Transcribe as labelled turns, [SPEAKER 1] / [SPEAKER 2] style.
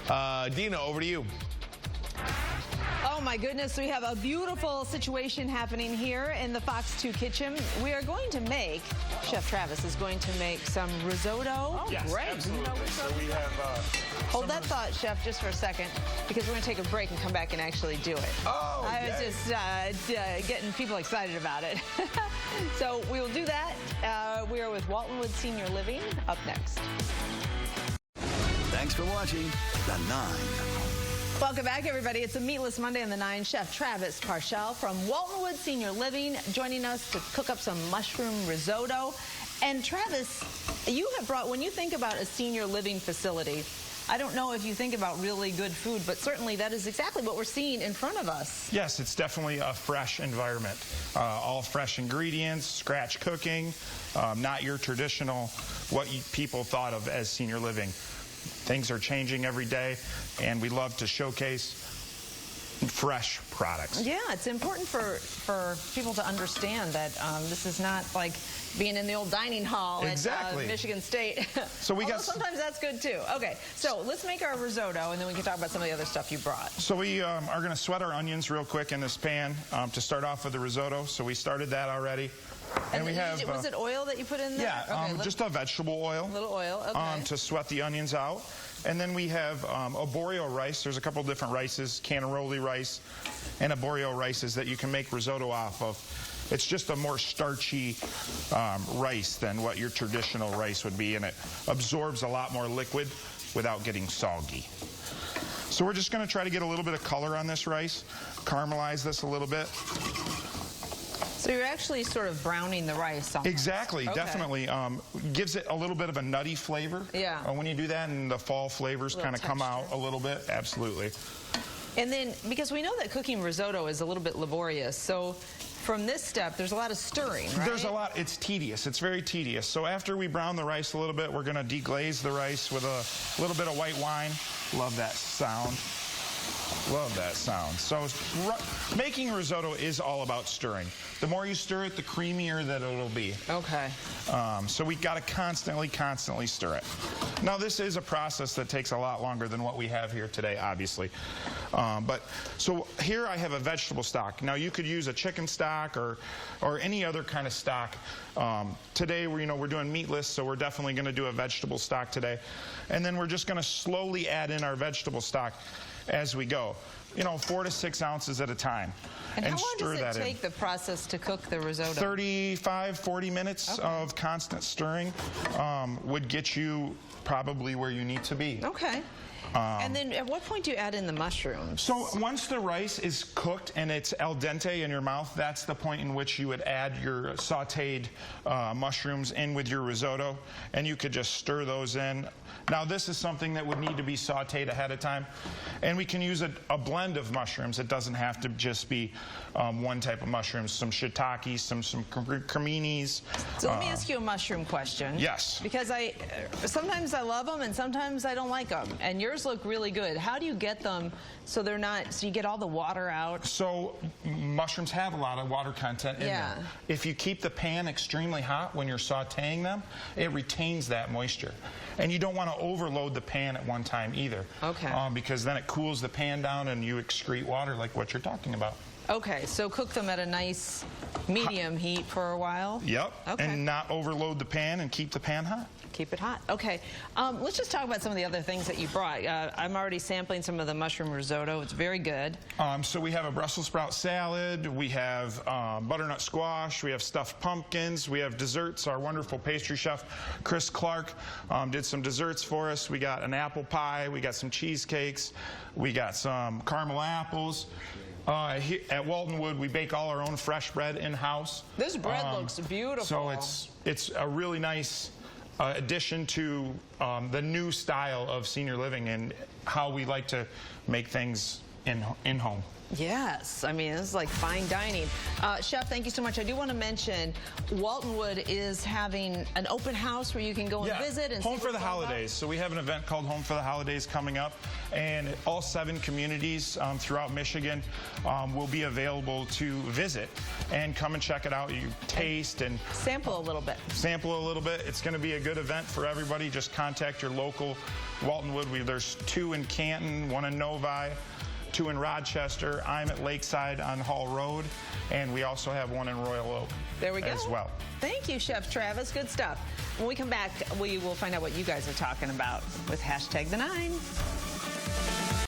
[SPEAKER 1] Dina, over to you.
[SPEAKER 2] Oh my goodness, we have a beautiful situation happening here in the Fox 2 kitchen. We are going to make, Chef Travis is going to make some risotto.
[SPEAKER 3] Oh, yes, great.
[SPEAKER 2] Absolutely.
[SPEAKER 3] So we have...
[SPEAKER 2] Hold that thought, Chef, just for a second, because we're going to take a break and come back and actually do it.
[SPEAKER 1] Oh,
[SPEAKER 2] I was just getting people excited about it. So we will do that. We are with Waltonwood Senior Living up next.
[SPEAKER 4] Thanks for watching The 9.
[SPEAKER 2] Welcome back, everybody. It's a Meatless Monday on The 9. Chef Travis Parshall from Waltonwood Senior Living joining us to cook up some mushroom risotto. And Travis, you have brought, when you think about a senior living facility, I don't know if you think about really good food, but certainly that is exactly what we're seeing in front of us.
[SPEAKER 3] Yes, it's definitely a fresh environment. All fresh ingredients, scratch cooking, not your traditional, what people thought of as senior living. Things are changing every day, and we love to showcase fresh products.
[SPEAKER 2] Yeah, it's important for people to understand that this is not like being in the old dining hall at Michigan State.
[SPEAKER 3] So we got
[SPEAKER 2] sometimes that's good too. Okay, so let's make our risotto, and then we can talk about some of the other stuff you brought.
[SPEAKER 3] So we are going to sweat our onions real quick in this pan to start off with the risotto. So we started that already. And we have...
[SPEAKER 2] was it oil that you put in there?
[SPEAKER 3] Yeah, okay, just a vegetable oil.
[SPEAKER 2] A little oil, okay.
[SPEAKER 3] To sweat the onions out. And then we have arborio rice. There's a couple different rices, cannaroli rice and arborio rices that you can make risotto off of. It's just a more starchy rice than what your traditional rice would be, and it absorbs a lot more liquid without getting soggy. So we're just going to try to get a little bit of color on this rice, caramelize this a little bit.
[SPEAKER 2] So you're actually sort of browning the rice almost.
[SPEAKER 3] Exactly, okay. Definitely. Gives it a little bit of a nutty flavor.
[SPEAKER 2] Yeah.
[SPEAKER 3] When you do that, and the fall flavors kind of come out a little bit. Absolutely.
[SPEAKER 2] And then, because we know that cooking risotto is a little bit laborious, so from this step, there's a lot of stirring, right?
[SPEAKER 3] There's a lot. It's tedious. It's very tedious. So after we brown the rice a little bit, we're going to deglaze the rice with a little bit of white wine. Love that sound. Love that sound. So making risotto is all about stirring. The more you stir it, the creamier that it'll be. Okay. So we got to constantly stir it. Now this is a process that takes a lot longer than what we have here today, obviously. So here I have a vegetable stock. Now you could use a chicken stock or any other kind of stock. Today we're doing meatless, so we're definitely going to do a vegetable stock today. And then we're just going to slowly add in our vegetable stock as we go, 4 to 6 ounces at a time.
[SPEAKER 2] And how long does it take the process to cook the risotto?
[SPEAKER 3] 35, 40 minutes of constant stirring would get you probably where you need to be.
[SPEAKER 2] Okay. And then at what point do you add in the mushrooms?
[SPEAKER 3] So once the rice is cooked and it's al dente in your mouth, that's the point in which you would add your sauteed mushrooms in with your risotto, and you could just stir those in. Now this is something that would need to be sauteed ahead of time, and we can use a blend of mushrooms. It doesn't have to just be one type of mushrooms, some shiitake, some creminis.
[SPEAKER 2] So let me ask you a mushroom question.
[SPEAKER 3] Yes.
[SPEAKER 2] Because sometimes I love them and sometimes I don't like them, and yours look really good. How do you get them so they're not, so you get all the water out? So
[SPEAKER 3] mushrooms have a lot of water content in them. If you keep the pan extremely hot when you're sauteing them, it retains that moisture. And you don't want to overload the pan at one time either. Okay. Because then it cools the pan down and you excrete water like what you're talking about.
[SPEAKER 2] Okay, so cook them at a nice medium heat for a while?
[SPEAKER 3] Yep, okay. And not overload the pan and keep the pan hot.
[SPEAKER 2] Keep it hot. Okay, let's just talk about some of the other things that you brought. I'm already sampling some of the mushroom risotto. It's very good.
[SPEAKER 3] So we have a Brussels sprout salad. We have butternut squash. We have stuffed pumpkins. We have desserts. Our wonderful pastry chef, Chris Clark, did some desserts for us. We got an apple pie. We got some cheesecakes. We got some caramel apples. Here at Waltonwood, we bake all our own fresh bread in-house.
[SPEAKER 2] This bread looks beautiful.
[SPEAKER 3] So it's a really nice addition to the new style of senior living and how we like to make things in-home.
[SPEAKER 2] Yes, I mean, this is like fine dining. Chef, thank you so much. I do want to mention Waltonwood is having an open house where you can go and visit. And
[SPEAKER 3] Home for the Holidays. So we have an event called Home for the Holidays coming up, and all 7 communities throughout Michigan will be available to visit and come and check it out. You taste and
[SPEAKER 2] sample a little bit.
[SPEAKER 3] Sample a little bit. It's going to be a good event for everybody. Just contact your local Waltonwood. There's 2 in Canton, 1 in Novi, 2 in Rochester. I'm at Lakeside on Hall Road, and we also have 1 in Royal Oak.
[SPEAKER 2] There we go.
[SPEAKER 3] As well.
[SPEAKER 2] Thank you, Chef Travis. Good stuff. When we come back, we will find out what you guys are talking about with #The9.